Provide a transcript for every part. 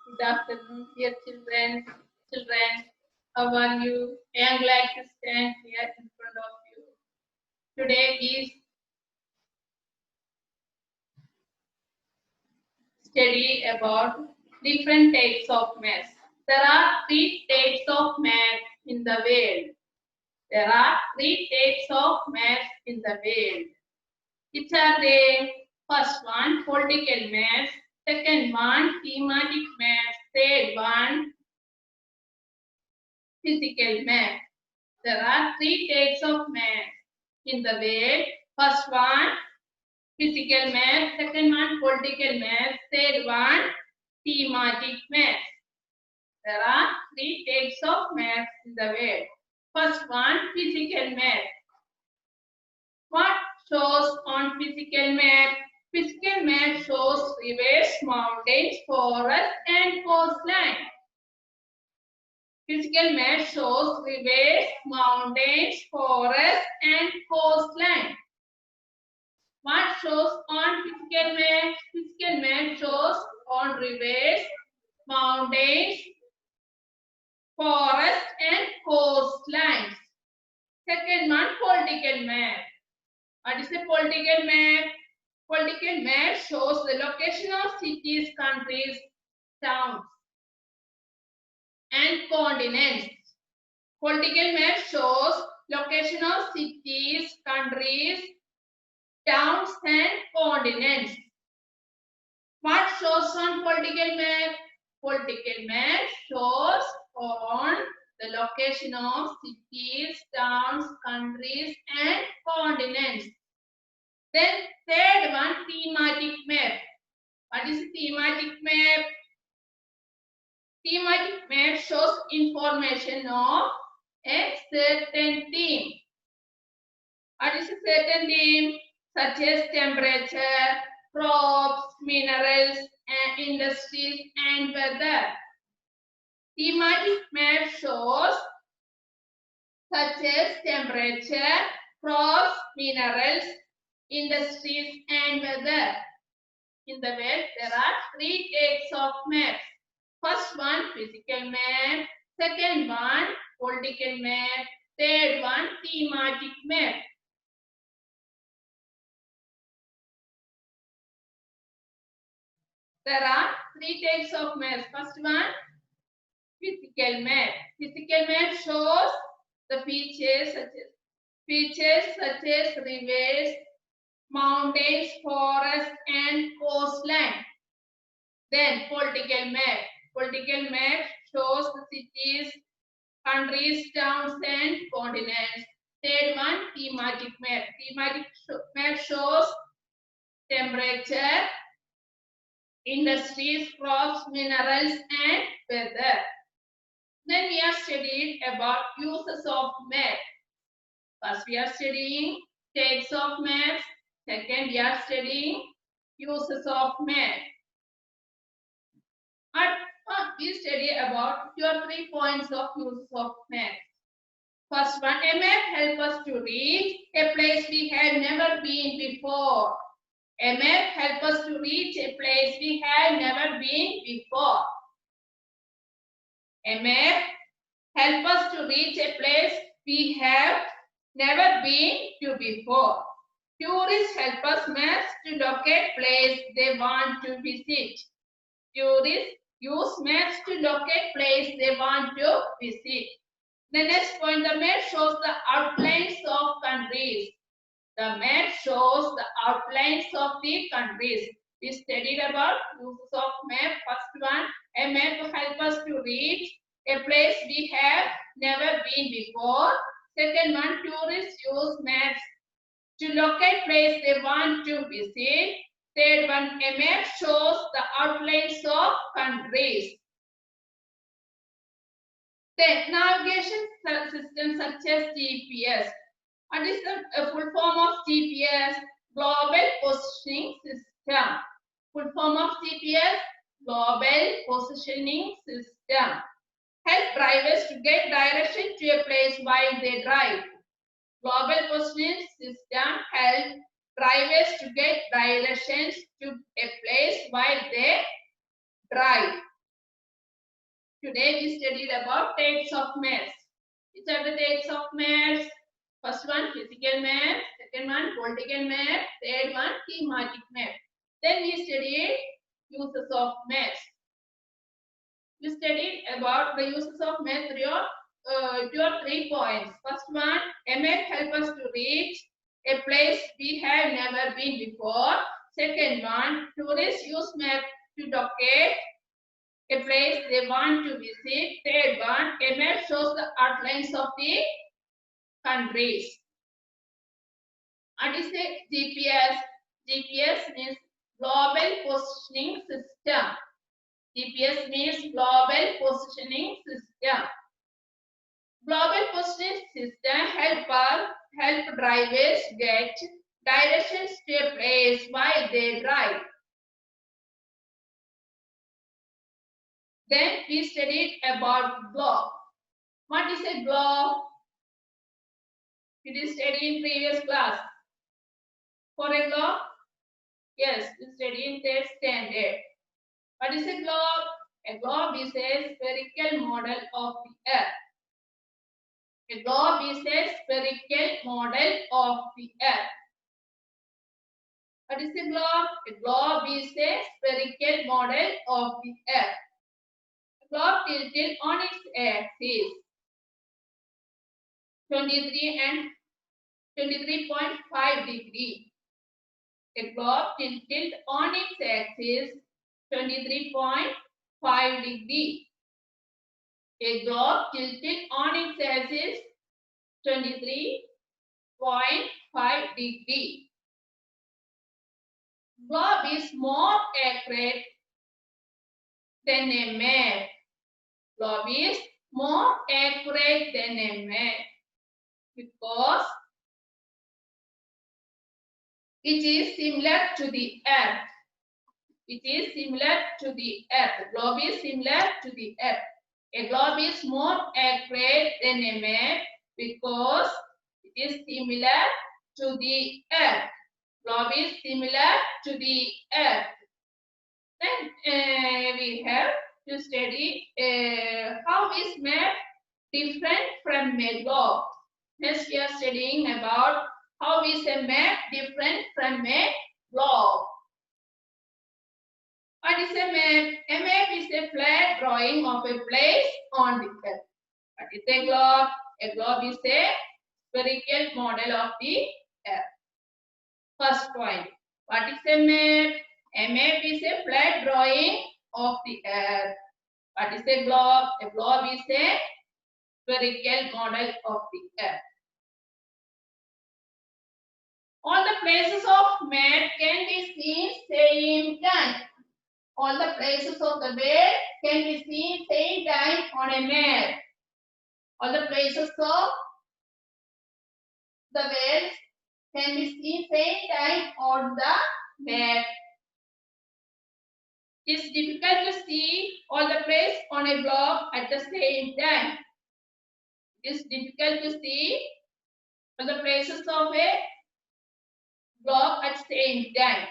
Good afternoon, dear children. Children, how are you? I am glad to stand here in front of you. Today is study about different types of maths. There are three types of maths in the world. There are three types of maths in the world. Which are they? First one, political maths. Second one, thematic maths. Third one, physical math. There are three types of math in the world. First one, physical math. Second one, political math. Third one, thematic math. There are three types of math in the world. First one, physical math. What shows on physical math? Physical math shows rivers, mountains, forests, and coastline. Physical math shows rivers, mountains, forests, and coastline. What shows on physical math? Physical math shows on rivers, mountains, forests, and coastlines. Second one, political math. What is the political map? Political map shows the location of cities, countries, towns, and continents. Political map shows location of cities, countries, towns, and continents. What shows on political map? Political map shows on the location of cities, towns, countries, and continents. Then third one, thematic map. What is a thematic map? Thematic map shows information of a certain theme. What is a certain theme? Such as temperature, crops, minerals, and industries, and weather. Thematic map shows such as temperature, crops, minerals, industries, and weather. In the world, there are three types of maps. First one, physical map. Second one, political map. Third one, thematic map. There are three types of maps. First one, physical map. Physical map shows the features such as rivers, mountains, forests, and coastline. Then political map. Political map shows the cities, countries, towns, and continents. Third one, thematic map. Thematic map shows temperature, industries, crops, minerals, and weather. Then we are studying about uses of map. First, we are studying types of maps. Second, we are studying uses of map. We study about 2 or 3 points of uses of map. First one, a map helps us to reach a place we have never been before. A map helps us to reach a place we have never been before. A map helps us to reach a place we have never been to before. Tourists help us maps to locate place they want to visit. Tourists use maps to locate place they want to visit. The next point, the map shows the outlines of countries. The map shows the outlines of the countries. We studied about uses of map. First one, a map to help us to reach a place we have never been before. Second one, tourists use maps to locate place they want to visit. Third one, a map shows the outlines of countries. Then navigation systems such as GPS. What is the full form of GPS? Global Positioning System. Full form of GPS? Global Positioning System. Help drivers to get direction to a place while they drive. Global Positioning System help drivers to get directions to a place while they drive. Today we studied about types of maths. Which are the types of maths? First one physical math, second one political math, third one thematic math. Then we studied uses of maths. We studied about the uses of math two or 3 points. First one, a map help us to reach a place we have never been before. Second one, tourists use map to locate a place they want to visit. Third one, a map shows the outlines of the countries. What is a GPS? GPS means Global Positioning System. GPS means Global Positioning System. Global Positioning System help drivers get directions to a place while they drive. Then we studied about globe. What is a globe? It is studied in previous class. For a globe? Yes, we studied in third standard. What is a globe? A globe is a spherical model of the earth. A globe is a spherical model of the earth. What is a globe? A globe is a spherical model of the earth. A globe tilted on its axis 23 and 23.5 degree. A globe tilted on its axis 23.5 degree. A globe tilted on its axis 23.5 degree. Globe is more accurate than a map. Globe is more accurate than a map because it is similar to the earth. It is similar to the earth. Globe is similar to the earth. A globe is more accurate than a map because it is similar to the earth. Globe is similar to the earth. Then we have to study how is map different from a globe. Next we are studying about how is a map different from a globe. What is a map? A map is a flat drawing of a place on the earth. What is a globe? A globe is a spherical model of the earth. First point. What is a map? A map is a flat drawing of the earth. What is a globe? A globe is a spherical model of the earth. All the places of map can be seen same time. All the places of the world can be seen same time on a map. All the places of the world can be seen same time on the map. It is difficult to see all the places on a globe at the same time. It is difficult to see all the places of a globe at the same time.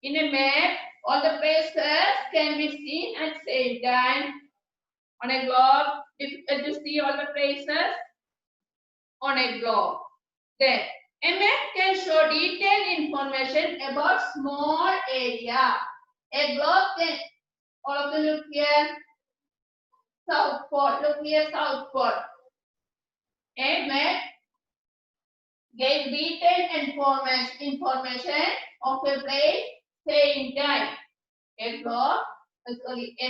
In a map, all the places can be seen at the same time. On a globe, difficult to see all the places on a globe. Then, a map can show detailed information about small area. A globe can, all of them look here, South Pole, look here, South Pole. A map gave detailed information of a place same time. A globe, a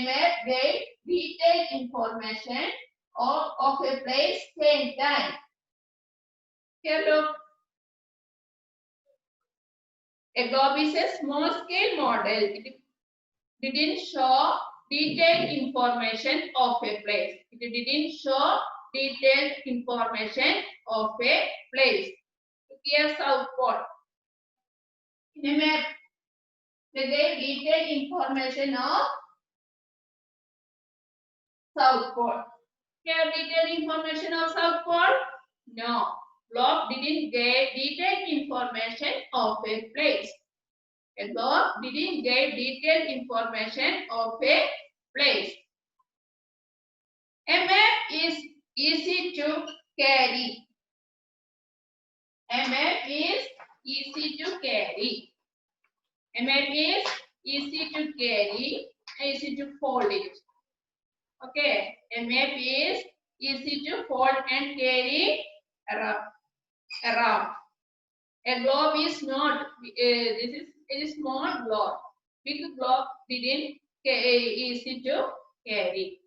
map gave detailed information of a place same time. Here look. A globe is a small scale model. It didn't show detailed information of a place. It didn't show detailed information of a place. Here South Pole. In a map, they gave detailed information of South Pole. Here detailed information of South Pole? No. Globe didn't give detailed information of a place. A globe didn't give detailed information of a place. A map is easy to carry. A map is easy to carry. A map is easy to carry, easy to fold it. Okay, a map is easy to fold and carry around. A globe is not. This is a small globe. Big globe didn't easy to carry.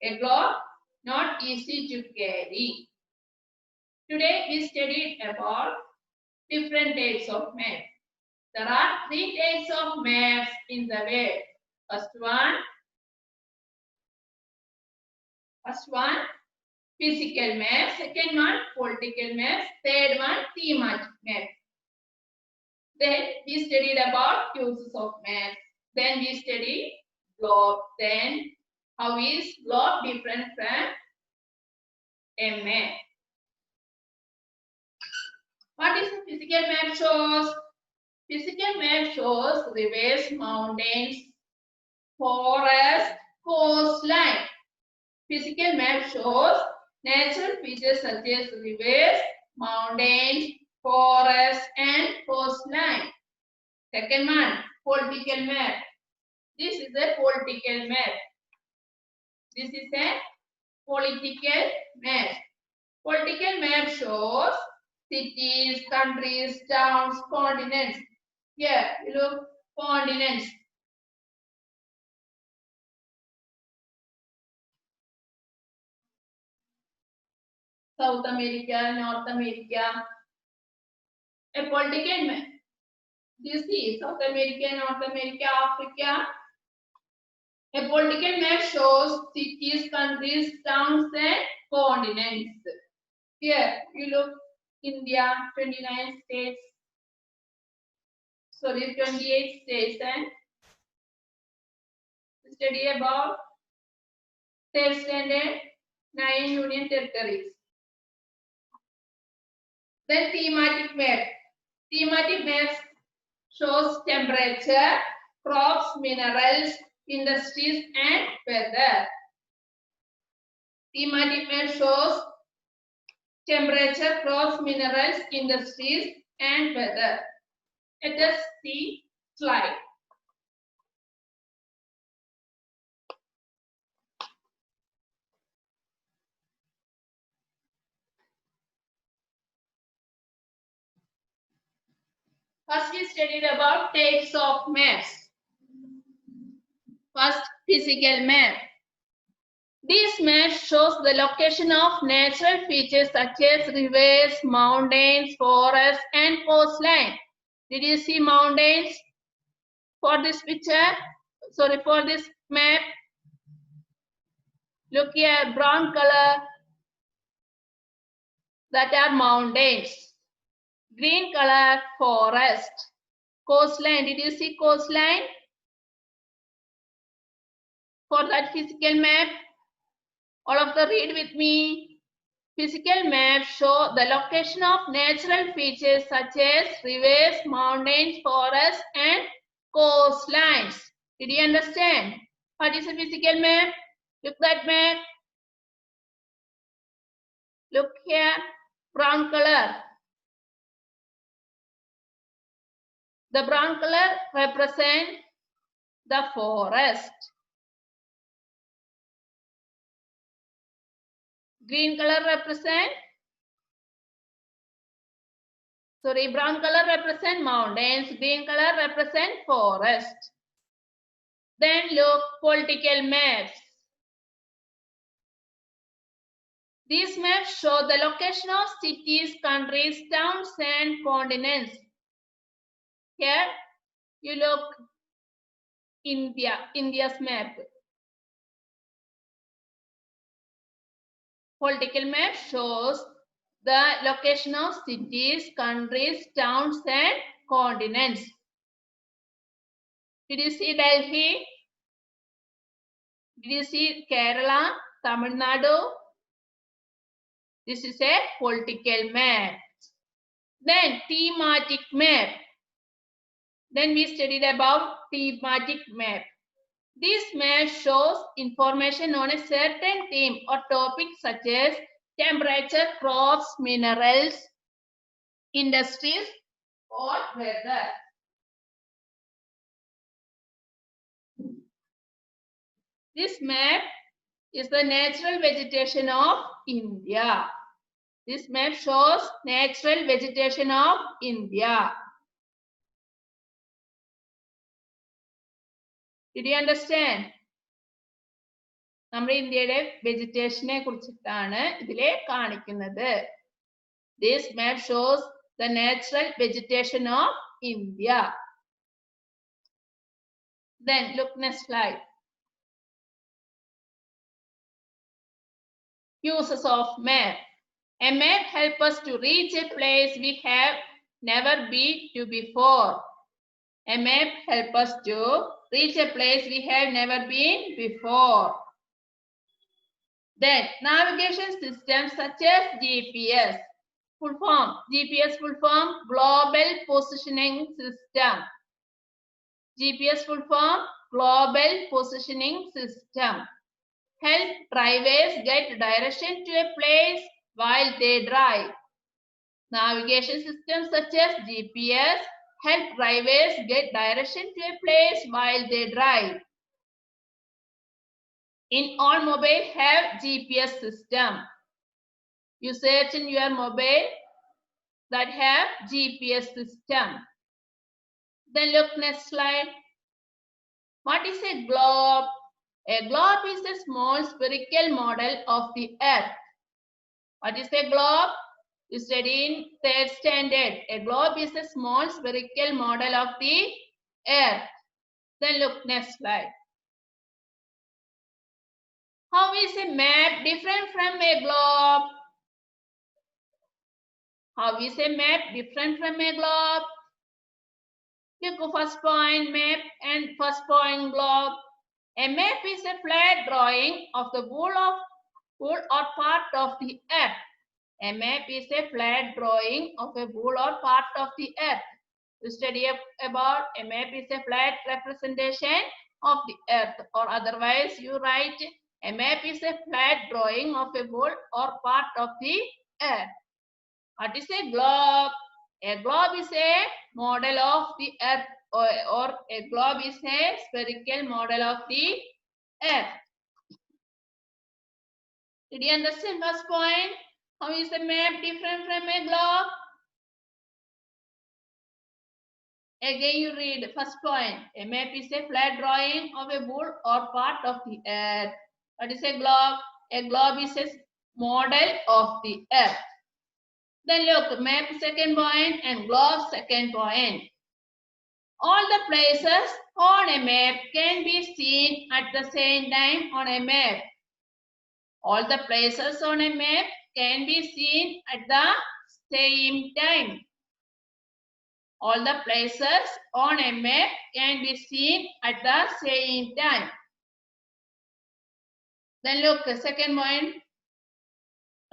A globe not easy to carry. Today we studied about different types of maps. There are 3 types of maps in the world. First one, physical map. Second one, political map. Third one, thematic map. Then we studied about uses of maps. Then we studied globe. Then how is globe different from a map? What is a physical map shows? Physical map shows rivers, mountains, forest, coastline. Physical map shows natural features such as rivers, mountains, forests, and coastline. Second one, political map. This is a political map. This is a political map. Political map shows cities, countries, towns, continents. Here, you look, continents. South America, North America. A political map. You see, South America, North America, Africa. A political map shows cities, countries, towns, and continents. Here, you look, India, 29 states. Sorry, 28 states, and study about 3rd standard, 9 union territories. Then thematic map. Thematic maps shows temperature, crops, minerals, industries, and weather. Thematic map shows temperature, crops, minerals, industries, and weather. Let us see slide. First, we studied about types of maps. First, physical map. This map shows the location of natural features such as rivers, mountains, forests, and coastline. Did you see mountains for this picture? Sorry, for this map. Look here, brown color. That are mountains. Green color, forest. Coastline. Did you see coastline? For that physical map, all of the read with me. Physical maps show the location of natural features such as rivers, mountains, forests, and coastlines. Did you understand? What is a physical map? Look that map. Look here, brown color. The brown color represents the forest. Green color represent, brown color represent mountains, green color represent forest. Then look, political maps. These maps show the location of cities, countries, towns, and continents. Here you look, India's map. Political map shows the location of cities, countries, towns, and continents. Did you see Delhi? Did you see Kerala, Tamil Nadu? This is a political map. Then thematic map. Then we studied about thematic map. This map shows information on a certain theme or topic such as temperature, crops, minerals, industries, or weather. This map is the natural vegetation of India. This map shows natural vegetation of India. Did you understand? നമ്മുടെ ഇന്ത്യയുടെ വെജിറ്റേഷനെ കുറിച്ചിട്ടാണ് ഇതിലെ കാണിക്കുന്നത്. This map shows the natural vegetation of India. Then look next slide. Uses of map. A map helps us to reach a place we have never been to before. A map helps us to reach a place we have never been before. Then navigation systems such as GPS. Full form. GPS full form Global Positioning System. GPS full form Global Positioning System. Help drivers get direction to a place while they drive. Navigation systems such as GPS help drivers get direction to a place while they drive. In all mobile have GPS system. You search in your mobile that have GPS system. Then look next slide. What is a globe? A globe is a small spherical model of the earth. What is a globe? You study in 3rd standard. A globe is a small spherical model of the earth. Then look next slide. How is a map different from a globe? How is a map different from a globe? Look, first point map and first point globe. A map is a flat drawing of the whole or part of the earth. A map is a flat drawing of a whole or part of the earth. To study about a map is a flat representation of the earth, or otherwise you write a map is a flat drawing of a whole or part of the earth. What is a globe? A globe is a model of the earth, or a globe is a spherical model of the earth. Did you understand first point? How is a map different from a globe? Again you read first point. A map is a flat drawing of a whole or part of the earth. What is a globe? A globe is a model of the earth. Then look, map second point and globe second point. All the places on a map can be seen at the same time on a map. All the places on a map can be seen at the same time. All the places on a map can be seen at the same time. Then look, the second point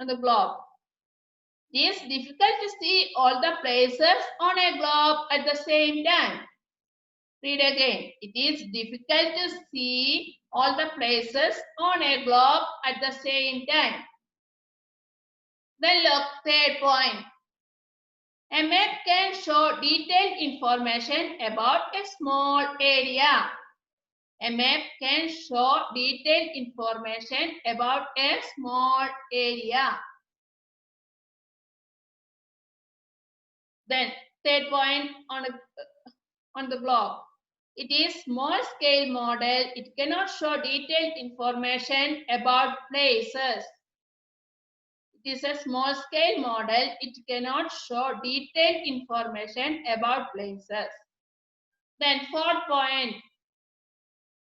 on the globe. It is difficult to see all the places on a globe at the same time. Read again. It is difficult to see all the places on a globe at the same time. Then look, third point. A map can show detailed information about a small area. A map can show detailed information about a small area. Then third point on the globe. It is small scale model. It cannot show detailed information about places. It is a small scale model. It cannot show detailed information about places. Then fourth point,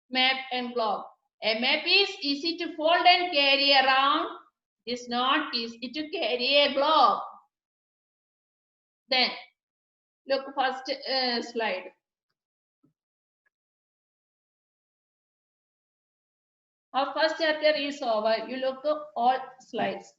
map and globe. A map is easy to fold and carry around. It is not easy to carry a globe. Then look first slide. Our first chapter is over. You look at all slides.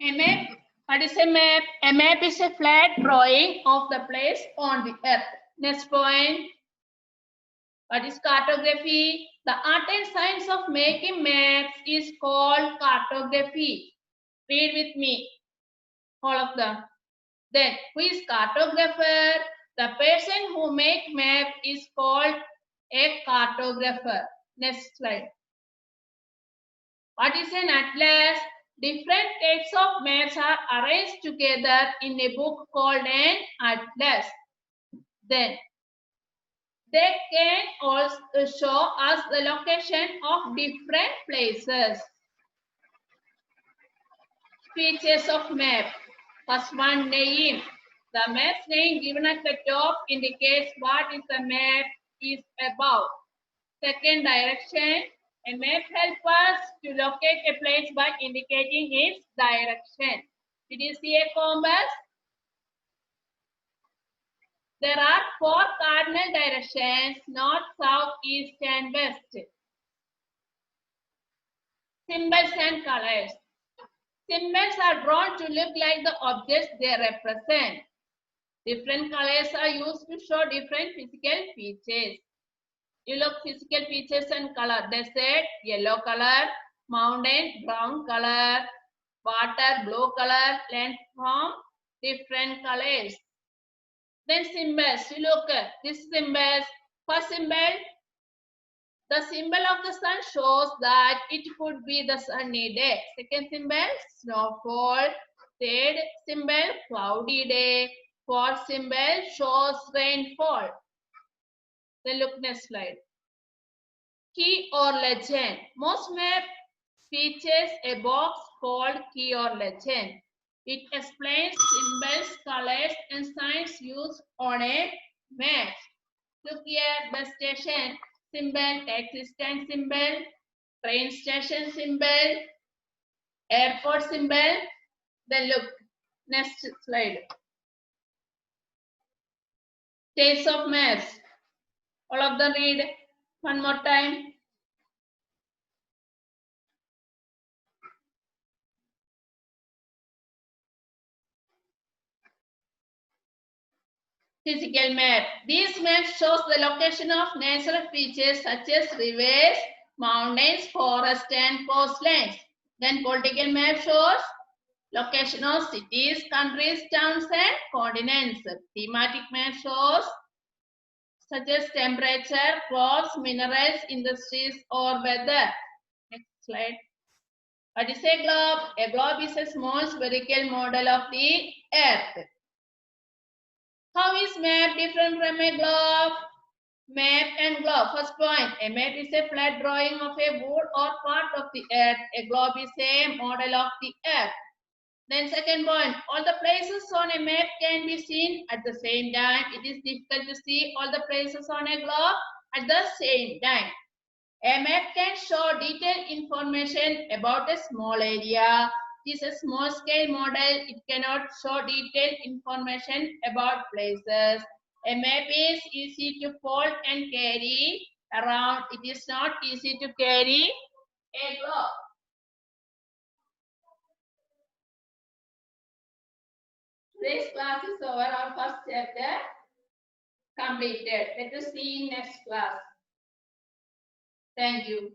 A map. What is a map? A map is a flat drawing of the place on the earth. Next point. What is cartography? The art and science of making maps is called cartography. Read with me, all of them. Then, who is cartographer? The person who makes map is called a cartographer. Next slide. What is an atlas? Different types of maps are arranged together in a book called an atlas. Then, they can also show us the location of different places. Features of map. First one, name. The map's name given at the top indicates what is the map is about. Second, direction. A map helps us to locate a place by indicating its direction. Did you see a compass? There are 4 cardinal directions: north, south, east, and west. Symbols and colors. Symbols are drawn to look like the objects they represent. Different colors are used to show different physical features. You look physical features and color. Desert, yellow color. Mountain, brown color. Water, blue color. Land form, different colors. Then symbols. You look at these symbols. First symbol, the symbol of the sun shows that it could be the sunny day. Second symbol, snowfall. Third symbol, cloudy day. Fourth symbol shows rainfall. Then look next slide. Key or legend. Most map features a box called key or legend. It explains symbols, colors, and signs used on a map. Look here, bus station symbol, taxi stand symbol, train station symbol, airport symbol. Then look, next slide. Types of maps. All of them read one more time. Physical map. These maps shows the location of natural features such as rivers, mountains, forests, and coastlines. Then political map shows location of cities, countries, towns, and continents. Thematic map shows such as temperature, crops, minerals, industries, or weather. Next slide. What is a globe? A globe is a small spherical model of the earth. How is map different from a globe? Map and globe. First point, a map is a flat drawing of a wood or part of the earth. A globe is a model of the earth. Then second point, all the places on a map can be seen at the same time. It is difficult to see all the places on a globe at the same time. A map can show detailed information about a small area. It is a small scale model. It cannot show detailed information about places. A map is easy to fold and carry around. It is not easy to carry a globe. Today's class is over. Our first chapter completed. Let us see in next class. Thank you.